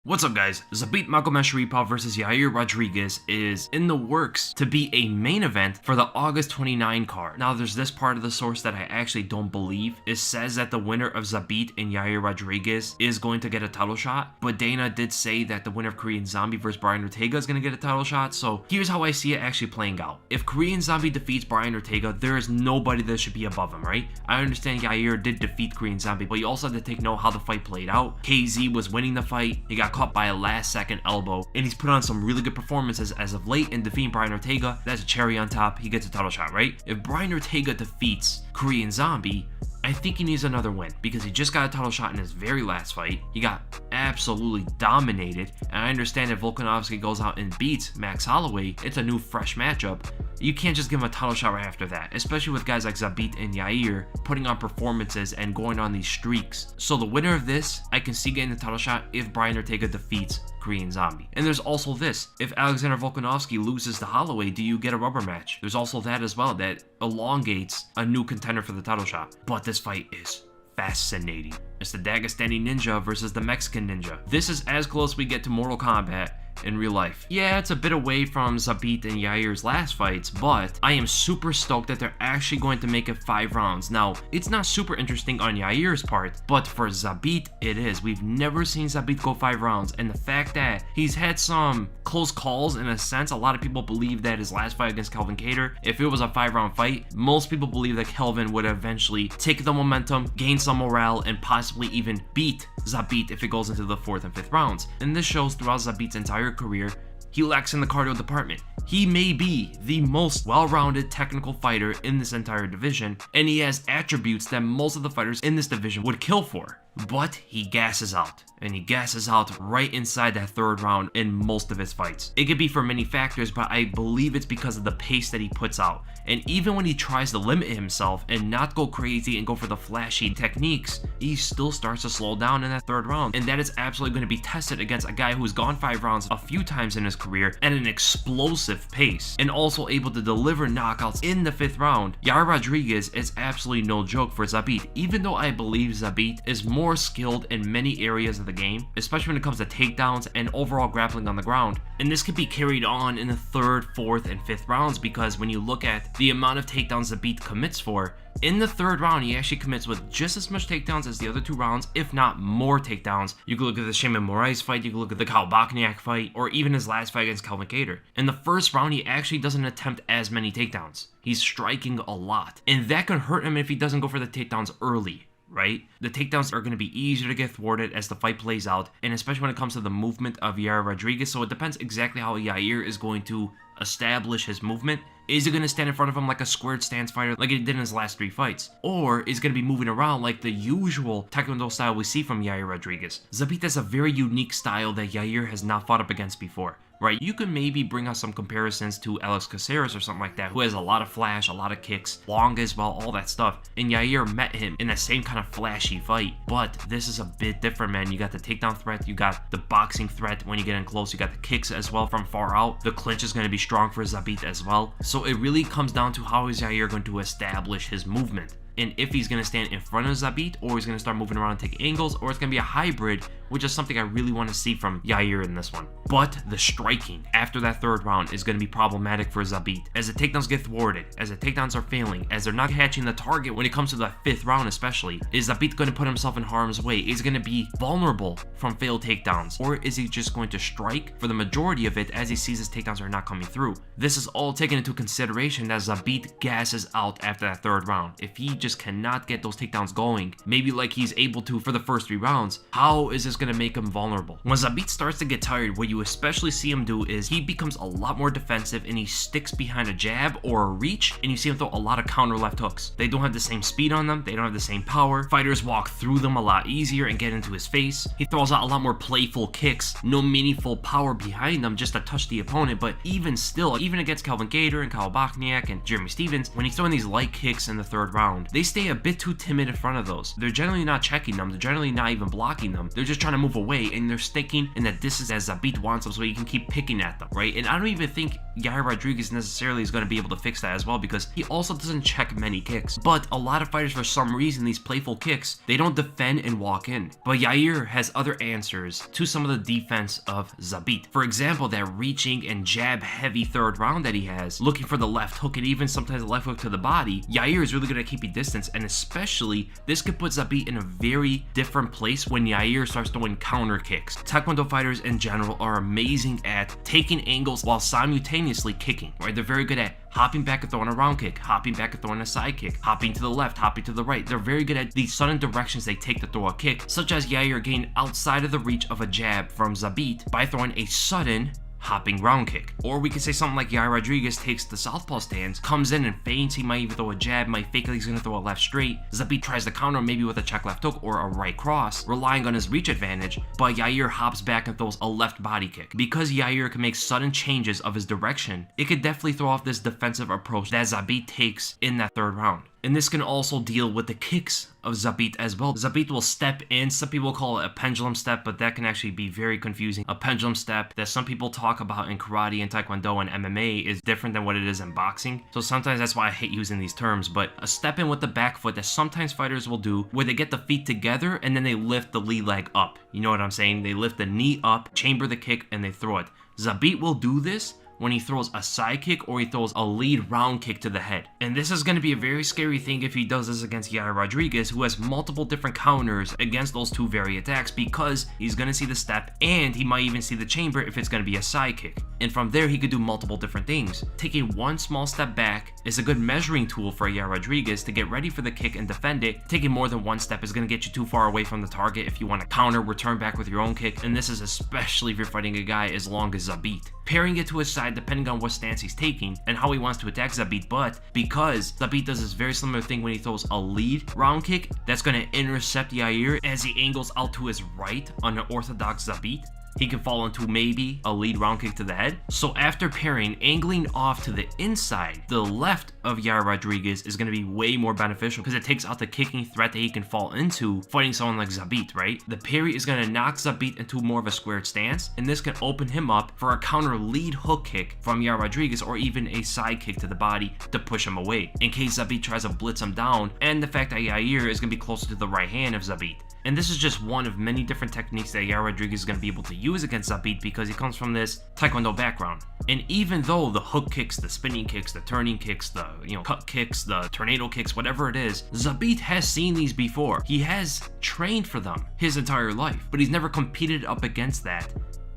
What's up guys, Zabit Magomedov versus Yair Rodriguez is in the works to be a main event for the August 29 card. Now there's this part of the source that I actually don't believe. It says that the winner of Zabit and Yair Rodriguez is going to get a title shot, but Dana did say that the winner of Korean Zombie versus Brian Ortega is going to get a title shot, so here's how I see it actually playing out. If Korean Zombie defeats Brian Ortega, there is nobody that should be above him, right? I understand Yair did defeat Korean Zombie, but you also have to take note how the fight played out. KZ was winning the fight, he got caught by a last second elbow, and he's put on some really good performances as of late in defeating Brian Ortega. That's a cherry on top, he gets a title shot, right? If Brian Ortega defeats Korean Zombie, I think he needs another win because he just got a title shot in his very last fight. He got absolutely dominated, and I understand if Volkanovski goes out and beats Max Holloway, it's a new fresh matchup. You can't just give him a title shot right after that, especially with guys like Zabit and Yair putting on performances and going on these streaks. So the winner of this, I can see getting the title shot if Brian Ortega defeats Korean Zombie. And there's also this, if Alexander Volkanovski loses to Holloway, do you get a rubber match? There's also that as well, that elongates a new contender for the title shot. But this fight is fascinating. It's the Dagestani Ninja versus the Mexican Ninja. This is as close as we get to Mortal Kombat in real life. Yeah, it's a bit away from Zabit and Yair's last fights, but I am super stoked that they're actually going to make it 5 rounds. Now, it's not super interesting on Yair's part, but for Zabit, it is. We've never seen Zabit go 5 rounds, and the fact that he's had some close calls in a sense, a lot of people believe that his last fight against Calvin Kattar, if it was a 5-round fight, most people believe that Calvin would eventually take the momentum, gain some morale, and possibly even beat Zabit if it goes into the 4th and 5th rounds. And this shows throughout Zabit's entire career, he lacks in the cardio department. He may be the most well-rounded technical fighter in this entire division, and he has attributes that most of the fighters in this division would kill for. But he gasses out, and he gasses out right inside that 3rd round in most of his fights. It could be for many factors, but I believe it's because of the pace that he puts out. And even when he tries to limit himself and not go crazy and go for the flashy techniques, he still starts to slow down in that 3rd round. And that is absolutely going to be tested against a guy who's gone 5 rounds a few times in his career at an explosive pace, and also able to deliver knockouts in the 5th round. Yair Rodriguez is absolutely no joke for Zabit, even though I believe Zabit is more skilled in many areas of the game, especially when it comes to takedowns and overall grappling on the ground. And this could be carried on in the 3rd, 4th, and 5th rounds, because when you look at the amount of takedowns Zabit commits for, in the 3rd round, he actually commits with just as much takedowns as the other 2 rounds, if not more takedowns. You could look at the Shayman Moraes fight, you could look at the Kyle Bochniak fight, or even his last fight against Calvin Kattar. In the 1st round, he actually doesn't attempt as many takedowns. He's striking a lot, and that can hurt him if he doesn't go for the takedowns early. Right? The takedowns are going to be easier to get thwarted as the fight plays out, and especially when it comes to the movement of Yair Rodriguez, so it depends exactly how Yair is going to establish his movement. Is he going to stand in front of him like a squared stance fighter like he did in his last 3 fights? Or is he going to be moving around like the usual Taekwondo style we see from Yair Rodriguez? Zabit has a very unique style that Yair has not fought up against before. Right, you can maybe bring out some comparisons to Alex Caceres or something like that, who has a lot of flash, a lot of kicks, long as well, all that stuff. And Yair met him in that same kind of flashy fight. But this is a bit different, man. You got the takedown threat, you got the boxing threat when you get in close, you got the kicks as well from far out. The clinch is going to be strong for Zabit as well. So it really comes down to how is Yair going to establish his movement, and if he's going to stand in front of Zabit, or he's going to start moving around and take angles, or it's going to be a hybrid, which is something I really want to see from Yair in this one. But the striking after that 3rd round is going to be problematic for Zabit, as the takedowns get thwarted, as the takedowns are failing, as they're not catching the target when it comes to the 5th round especially. Is Zabit going to put himself in harm's way? Is he going to be vulnerable from failed takedowns? Or is he just going to strike for the majority of it as he sees his takedowns are not coming through? This is all taken into consideration as Zabit gasses out after that 3rd round. If he just cannot get those takedowns going, maybe like he's able to for the first 3 rounds, how is this going to make him vulnerable? When Zabit starts to get tired, what you especially see him do is he becomes a lot more defensive, and he sticks behind a jab or a reach, and you see him throw a lot of counter left hooks. They don't have the same speed on them, they don't have the same power. Fighters walk through them a lot easier and get into his face. He throws out a lot more playful kicks, no meaningful power behind them, just to touch the opponent. But even still, even against Calvin Kattar and Kyle Bochniak and Jeremy Stephens, when he's throwing these light kicks in the 3rd round, they stay a bit too timid in front of those. They're generally not checking them, they're generally not even blocking them. They're just trying to move away, and they're sticking in that distance as Zabit wants them, so he can keep picking at them, right? And I don't even think Yair Rodriguez necessarily is going to be able to fix that as well, because he also doesn't check many kicks. But a lot of fighters, for some reason, these playful kicks, they don't defend and walk in. But Yair has other answers to some of the defense of Zabit. For example, that reaching and jab heavy third round that he has, looking for the left hook and even sometimes the left hook to the body. Yair is really good at keeping distance, and especially this could put Zabit in a very different place when Yair starts throwing counter kicks. Taekwondo fighters in general are amazing at taking angles while simultaneously kicking, right? They're very good at hopping back and throwing a round kick, hopping back and throwing a side kick, hopping to the left, hopping to the right. They're very good at these sudden directions they take to throw a kick, such as Yair getting outside of the reach of a jab from Zabit by throwing a sudden hopping round kick. Or we could say something like Yair Rodriguez takes the southpaw stance, comes in and feints. He might even throw a jab, might fake like he's going to throw a left straight. Zabit tries to counter maybe with a check left hook or a right cross, relying on his reach advantage, but Yair hops back and throws a left body kick. Because Yair can make sudden changes of his direction, it could definitely throw off this defensive approach that Zabit takes in that third round. And this can also deal with the kicks of Zabit as well. Zabit will step in. Some people call it a pendulum step, but that can actually be very confusing. A pendulum step that some people talk about in karate and taekwondo and MMA is different than what it is in boxing. So sometimes that's why I hate using these terms, but a step in with the back foot that sometimes fighters will do where they get the feet together and then they lift the lead leg up. You know what I'm saying? They lift the knee up, chamber the kick, and they throw it. Zabit will do this when he throws a side kick or he throws a lead round kick to the head. And this is going to be a very scary thing if he does this against Yair Rodriguez, who has multiple different counters against those two very attacks, because he's going to see the step and he might even see the chamber if it's going to be a side kick. And from there, he could do multiple different things. Taking one small step back is a good measuring tool for Yair Rodriguez to get ready for the kick and defend it. Taking more than one step is going to get you too far away from the target if you want to counter, return back with your own kick. And this is especially if you're fighting a guy as long as Zabit. Pairing it to his side depending on what stance he's taking and how he wants to attack Zabit, but because Zabit does this very similar thing when he throws a lead round kick, that's going to intercept Yair as he angles out to his right on an orthodox Zabit. He can fall into maybe a lead round kick to the head. So after pairing, angling off to the inside, the left of Yair Rodriguez is going to be way more beneficial because it takes out the kicking threat that he can fall into fighting someone like Zabit, right? The parry is going to knock Zabit into more of a squared stance, and this can open him up for a counter lead hook kick from Yair Rodriguez or even a side kick to the body to push him away in case Zabit tries to blitz him down, and the fact that Yair is going to be closer to the right hand of Zabit. And this is just one of many different techniques that Yair Rodriguez is going to be able to use against Zabit because he comes from this taekwondo background. And even though the hook kicks, the spinning kicks, the turning kicks, the cut kicks, the tornado kicks, whatever it is, Zabit has seen these before. He has trained for them his entire life, but he's never competed up against that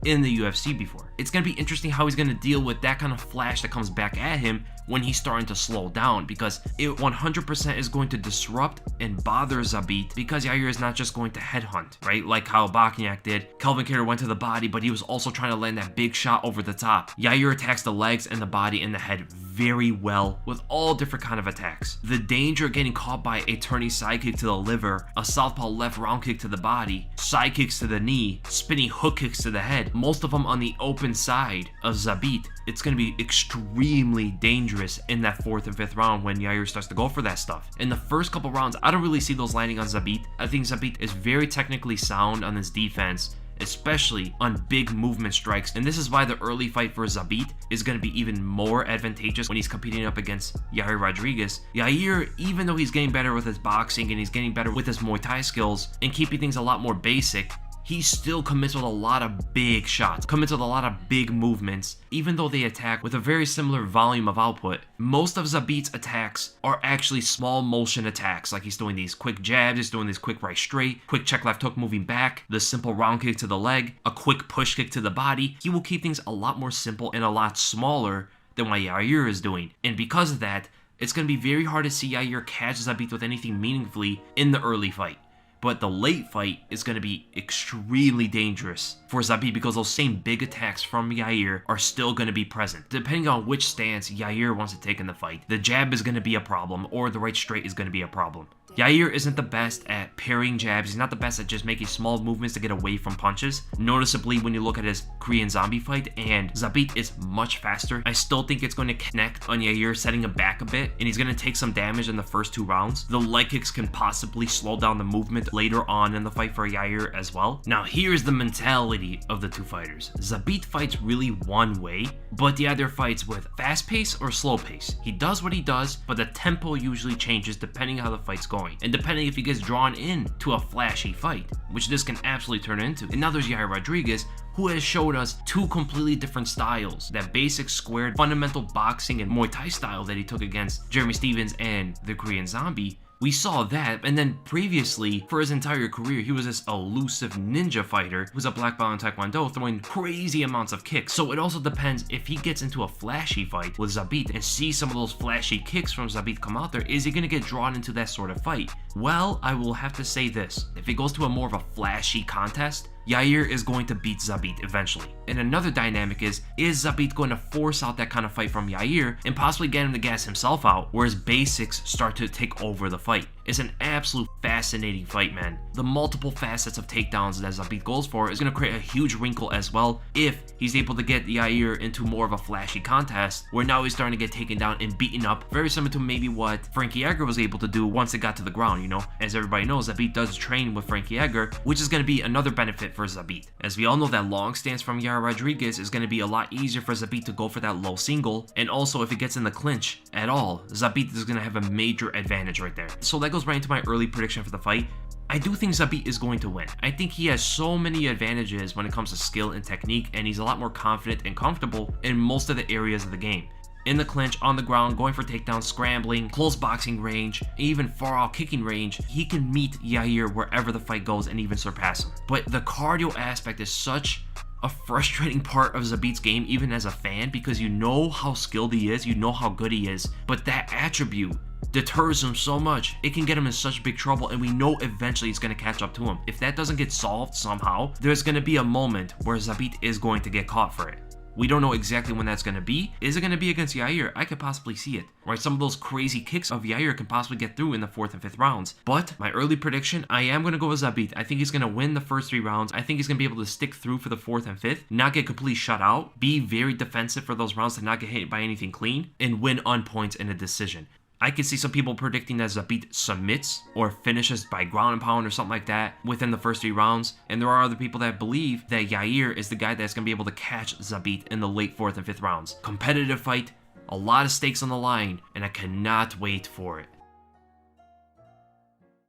in the UFC before. It's going to be interesting how he's going to deal with that kind of flash that comes back at him when he's starting to slow down, because it 100% is going to disrupt and bother Zabit because Yair is not just going to headhunt, right? Like how Bokniak did. Kelvin Kattar went to the body, but he was also trying to land that big shot over the top. Yair attacks the legs and the body and the head very well with all different kind of attacks. The danger of getting caught by a turning side kick to the liver, a southpaw left round kick to the body, side kicks to the knee, spinning hook kicks to the head, most of them on the open side of Zabit. It's going to be extremely dangerous in that 4th and 5th round when Yair starts to go for that stuff. In the first couple rounds, I don't really see those landing on Zabit. I think Zabit is very technically sound on his defense, especially on big movement strikes. And this is why the early fight for Zabit is going to be even more advantageous when he's competing up against Yair Rodriguez. Yair, even though he's getting better with his boxing and he's getting better with his Muay Thai skills and keeping things a lot more basic, he still commits with a lot of big shots, commits with a lot of big movements, even though they attack with a very similar volume of output. Most of Zabit's attacks are actually small motion attacks, like he's doing these quick jabs, he's doing this quick right straight, quick check left hook moving back, the simple round kick to the leg, a quick push kick to the body. He will keep things a lot more simple and a lot smaller than what Yair is doing. And because of that, it's going to be very hard to see Yair catch Zabit with anything meaningfully in the early fight. But the late fight is going to be extremely dangerous for Zabit because those same big attacks from Yair are still going to be present. Depending on which stance Yair wants to take in the fight, the jab is going to be a problem or the right straight is going to be a problem. Yair isn't the best at parrying jabs. He's not the best at just making small movements to get away from punches. Noticeably, when you look at his Korean Zombie fight, and Zabit is much faster, I still think it's going to connect on Yair, setting him back a bit, and he's going to take some damage in the first 2 rounds. The leg kicks can possibly slow down the movement later on in the fight for Yair as well. Now, here's the mentality of the 2 fighters. Zabit fights really one way, but he either fights with fast pace or slow pace. He does what he does, but the tempo usually changes depending how the fight's going, and depending if he gets drawn in to a flashy fight, which this can absolutely turn into. And now there's Yair Rodriguez, who has showed us 2 completely different styles. That basic squared fundamental boxing and Muay Thai style that he took against Jeremy Stephens and the Korean Zombie. We saw that, and then previously, for his entire career, he was this elusive ninja fighter who's a black belt in Taekwondo, throwing crazy amounts of kicks. So it also depends if he gets into a flashy fight with Zabit and sees some of those flashy kicks from Zabit come out there, is he going to get drawn into that sort of fight? Well, I will have to say this. If it goes to a more of a flashy contest, Yair is going to beat Zabit eventually. And another dynamic is Zabit going to force out that kind of fight from Yair and possibly get him to gas himself out, whereas basics start to take over the fight? It's an absolute fascinating fight, man. The multiple facets of takedowns that Zabit goes for is going to create a huge wrinkle as well if he's able to get Yair into more of a flashy contest, where now he's starting to get taken down and beaten up, very similar to maybe what Frankie Edgar was able to do once it got to the ground, you know? As everybody knows, Zabit does train with Frankie Edgar, which is going to be another benefit for Zabit. As we all know, that long stance from Yair Rodriguez is going to be a lot easier for Zabit to go for that low single, and also if it gets in the clinch at all, Zabit is going to have a major advantage right there. So that goes right into my early prediction for the fight. I do think Zabit is going to win. I think he has so many advantages when it comes to skill and technique, and he's a lot more confident and comfortable in most of the areas of the game. In the clinch, on the ground, going for takedowns, scrambling, close boxing range, even far out kicking range, he can meet Yair wherever the fight goes and even surpass him. But the cardio aspect is such a frustrating part of Zabit's game, even as a fan, because you know how skilled he is, you know how good he is, but that attribute deters him so much. It can get him in such big trouble, and we know eventually it's going to catch up to him. If that doesn't get solved somehow, there's going to be a moment where Zabit is going to get caught for it. We don't know exactly when that's going to be. Is it going to be against Yair? I could possibly see it. Right, some of those crazy kicks of Yair can possibly get through in the 4th and 5th rounds. But my early prediction, I am going to go with Zabit. I think he's going to win the first 3 rounds. I think he's going to be able to stick through for the 4th and 5th, not get completely shut out, be very defensive for those rounds to not get hit by anything clean, and win on points in a decision. I could see some people predicting that Zabit submits or finishes by ground and pound or something like that within the first 3 rounds. And there are other people that believe that Yair is the guy that's going to be able to catch Zabit in the late 4th and 5th rounds. Competitive fight, a lot of stakes on the line, and I cannot wait for it.